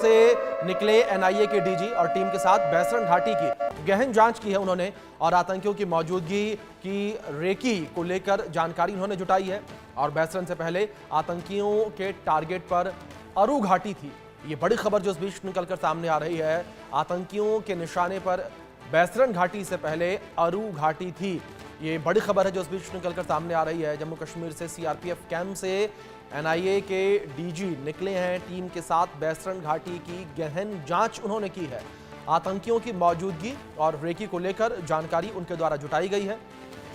से निकले एनआईए के डीजी और टीम के साथ बैसरन घाटी की गहन जांच की है उन्होंने और आतंकियों की मौजूदगी की रेकी को लेकर जानकारी उन्होंने जुटाई है। और बैसरन से पहले आतंकियों के टारगेट पर अरू घाटी थी। ये बड़ी खबर जो इस बीच निकलकर सामने आ रही है, आतंकियों के निशाने पर बैसरन घाटी से पहले अरू घाटी थी। ये बड़ी खबर है जो इस बीच निकलकर सामने आ रही है। जम्मू कश्मीर से सीआरपीएफ कैंप से एनआईए के डीजी निकले हैं। टीम के साथ बैसरन घाटी की गहन जांच उन्होंने की है। आतंकियों की मौजूदगी और रेकी को लेकर जानकारी उनके द्वारा जुटाई गई है।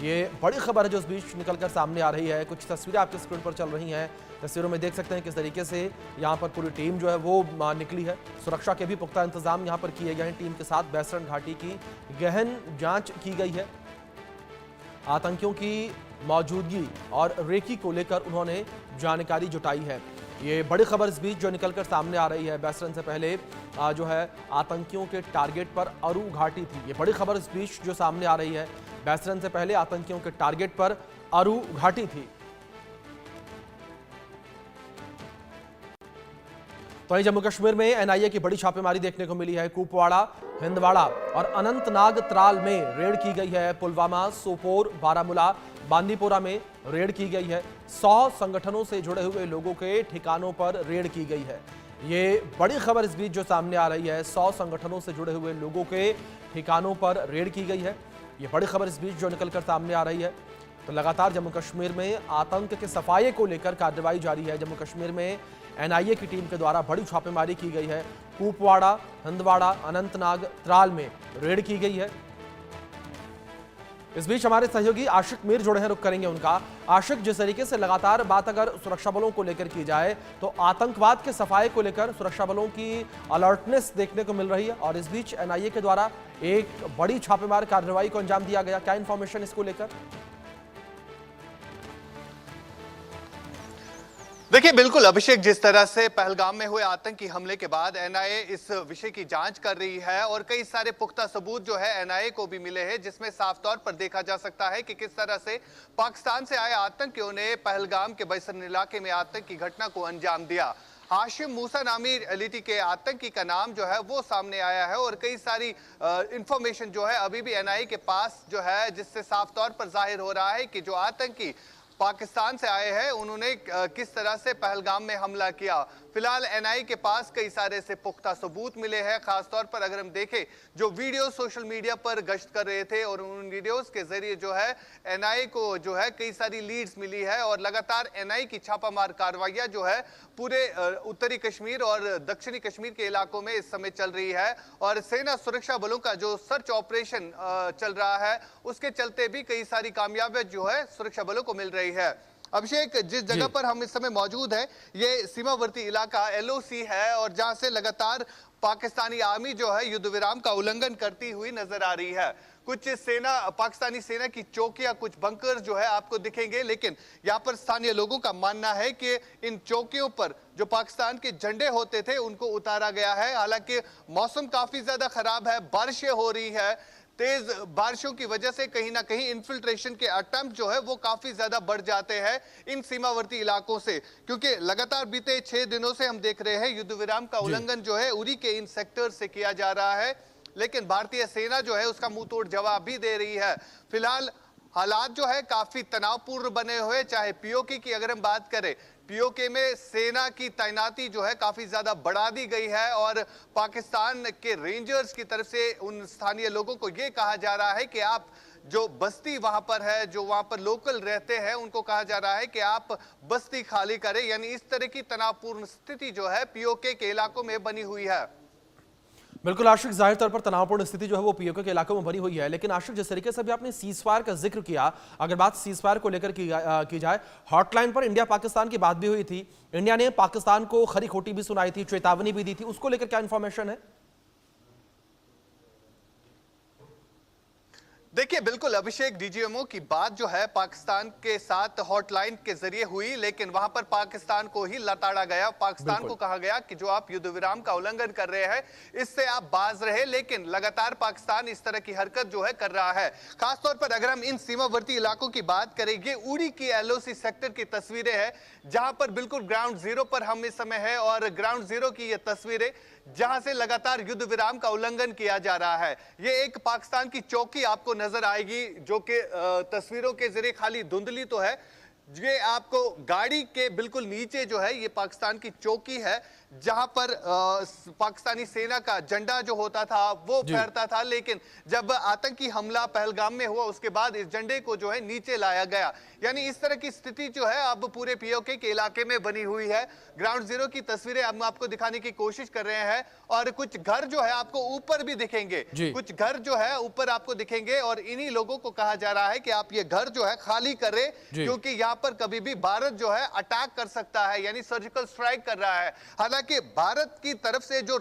ये बड़ी खबर है जो इस बीच निकलकर सामने आ रही है। कुछ तस्वीरें आपके स्क्रीन पर चल रही हैं। तस्वीरों में देख सकते हैं किस तरीके से यहाँ पर पूरी टीम जो है वो निकली है। सुरक्षा के भी पुख्ता इंतजाम यहाँ पर किए गए हैं। टीम के साथ बैसरन घाटी की गहन जांच की गई है। आतंकियों की मौजूदगी और रेकी को लेकर उन्होंने जानकारी जुटाई है। ये बड़ी खबर इस बीच जो निकलकर सामने आ रही है। बैसरन से पहले जो है आतंकियों के टारगेट पर अरू घाटी थी। ये बड़ी खबर इस बीच जो सामने आ रही है। बैसरन से पहले आतंकियों के टारगेट पर अरू घाटी थी। तो जम्मू कश्मीर में एनआईए की बड़ी छापेमारी देखने को मिली है। कुपवाड़ा, हिंदवाड़ा और अनंतनाग त्राल में रेड की गई है। पुलवामा, सोपोर, बारामूला, बांदीपोरा में रेड की गई है। 100 संगठनों से जुड़े हुए लोगों के ठिकानों पर रेड की गई है। ये बड़ी खबर इस बीच जो सामने आ रही है। 100 संगठनों से जुड़े हुए लोगों के ठिकानों पर रेड की गई है। ये बड़ी खबर इस बीच जो निकलकर सामने आ रही है। तो लगातार जम्मू कश्मीर में आतंक के सफाये को लेकर कार्रवाई जारी है। जम्मू कश्मीर में एनआईए की टीम के द्वारा बड़ी छापेमारी की गई है। कुपवाड़ा, हिंदवाड़ा, अनंतनाग, त्राल में रेड की गई है। इस बीच हमारे सहयोगी आशिक मीर जुड़े हैं, रुक करेंगे उनका। आशिक, जिस तरीके से लगातार बात अगर सुरक्षा बलों को लेकर की जाए तो आतंकवाद के सफाये को लेकर सुरक्षा बलों की अलर्टनेस देखने को मिल रही है और इस बीच एनआईए के द्वारा एक बड़ी छापेमार कार्रवाई को अंजाम दिया गया। क्या इंफॉर्मेशन इसको लेकर? देखिए, बिल्कुल अभिषेक, जिस तरह से पहलगाम में हुए आतंकी हमले के बाद एनआईए इस विषय की जांच कर रही है और कई सारे पुख्ता सबूत जो है एनआईए को भी मिले हैं, जिसमें साफ तौर पर देखा जा सकता है कि किस तरह से पाकिस्तान से आए आतंकियों ने पहलगाम के बैसरन इलाके में आतंकी घटना को अंजाम दिया। हाशिम मूसा नामी एलिटी के आतंकी का नाम जो है वो सामने आया है और कई सारी इंफॉर्मेशन जो है अभी भी एनआईए के पास जो है, जिससे साफ तौर पर जाहिर हो रहा है कि जो आतंकी पाकिस्तान से आए हैं उन्होंने किस तरह से पहलगाम में हमला किया। फिलहाल एनआईए के पास कई सारे से पुख्ता सबूत मिले हैं। खासतौर पर अगर हम देखें, जो वीडियो सोशल मीडिया पर गश्त कर रहे थे और उन वीडियोस के जरिए जो है एनआईए को जो है कई सारी लीड्स मिली है और लगातार एनआईए की छापामार कार्रवाइयां जो है पूरे उत्तरी कश्मीर और दक्षिणी कश्मीर के इलाकों में इस समय चल रही है और सेना सुरक्षा बलों का जो सर्च ऑपरेशन चल रहा है उसके चलते भी कई सारी कामयाबियां जो है सुरक्षा बलों को मिल रही है। अभिषेक, जिस जगह पर हम इस समय मौजूद हैं ये सीमावर्ती इलाका एलओसी है और जहां से लगातार पाकिस्तानी आर्मी जो है युद्ध विराम का उल्लंघन करती हुई नजर आ रही है। कुछ पाकिस्तानी सेना की चौकियां, कुछ बंकर जो है आपको दिखेंगे, लेकिन यहाँ पर स्थानीय लोगों का मानना है कि इन चौकियों पर जो पाकिस्तान के झंडे होते थे उनको उतारा गया है। हालांकि मौसम काफी ज्यादा खराब है, बारिशें हो रही है। तेज बारिशों की वजह से कहीं ना कहीं इन्फिल्ट्रेशन के अटेम्प्ट जो है वो काफी ज्यादा बढ़ जाते हैं इन सीमावर्ती इलाकों से, क्योंकि लगातार बीते 6 दिनों से हम देख रहे हैं युद्ध विराम का उल्लंघन जो है उरी के इन सेक्टर से किया जा रहा है, लेकिन भारतीय सेना जो है उसका मुंह तोड़ जवाब भी दे रही है। फिलहाल हालात जो है काफी तनावपूर्ण बने हुए, चाहे पीओके की अगर हम बात करें, पीओके में सेना की तैनाती जो है काफी ज्यादा बढ़ा दी गई है और पाकिस्तान के रेंजर्स की तरफ से उन स्थानीय लोगों को यह कहा जा रहा है कि आप जो बस्ती वहां पर है, जो वहां पर लोकल रहते हैं, उनको कहा जा रहा है कि आप बस्ती खाली करें। यानी इस तरह की तनावपूर्ण स्थिति जो है पीओके के इलाकों में बनी हुई है। बिल्कुल आशिक, जाहिर तौर पर तनावपूर्ण स्थिति जो है वो पीओके के इलाकों में बनी हुई है। लेकिन आशिक, जिस तरीके से भी आपने सीजफायर का जिक्र किया, अगर बात सीजफायर को लेकर की जाए, हॉटलाइन पर इंडिया पाकिस्तान की बात भी हुई थी। इंडिया ने पाकिस्तान को खरी खोटी भी सुनाई थी, चेतावनी भी दी थी, उसको लेकर क्या इंफॉर्मेशन है? देखिए, बिल्कुल अभिषेक, डीजीएमओ की बात जो है पाकिस्तान के साथ हॉटलाइन के जरिए हुई, लेकिन वहां पर पाकिस्तान को ही लताड़ा गया। पाकिस्तान को कहा गया कि जो आप युद्ध विराम का उल्लंघन कर रहे हैं इससे आप बाज रहे, लेकिन लगातार पाकिस्तान इस तरह की हरकत जो है कर रहा है। खासतौर पर अगर हम इन सीमावर्ती इलाकों की बात करें, ये उड़ी की एलओसी सेक्टर की तस्वीरें हैं जहां पर बिल्कुल ग्राउंड जीरो पर हम इस समय है और ग्राउंड जीरो की ये तस्वीरें जहां से लगातार युद्ध विराम का उल्लंघन किया जा रहा है। ये एक पाकिस्तान की चौकी आपको नजर आएगी, जो कि तस्वीरों के जरिए खाली धुंधली तो है। ये आपको गाड़ी के बिल्कुल नीचे जो है ये पाकिस्तान की चौकी है, जहां पर पाकिस्तानी सेना का झंडा जो होता था वो फहरता था। लेकिन जब आतंकी हमला पहलगाम में हुआ उसके बाद इस झंडे को जो है नीचे लाया गया। यानी इस तरह की स्थिति जो है अब पूरे पीओके के इलाके में बनी हुई है। ग्राउंड जीरो की तस्वीरें हम आपको दिखाने की कोशिश कर रहे हैं और कुछ घर जो है आपको ऊपर भी दिखेंगे, कुछ घर जो है ऊपर आपको दिखेंगे और इन्हीं लोगों को कहा जा रहा है कि आप ये घर जो है खाली करें, क्योंकि यहाँ पर कभी भी भारत जो है अटैक कर सकता है, यानी सर्जिकल स्ट्राइक कर रहा है। हालांकि भारत की तरफ से जो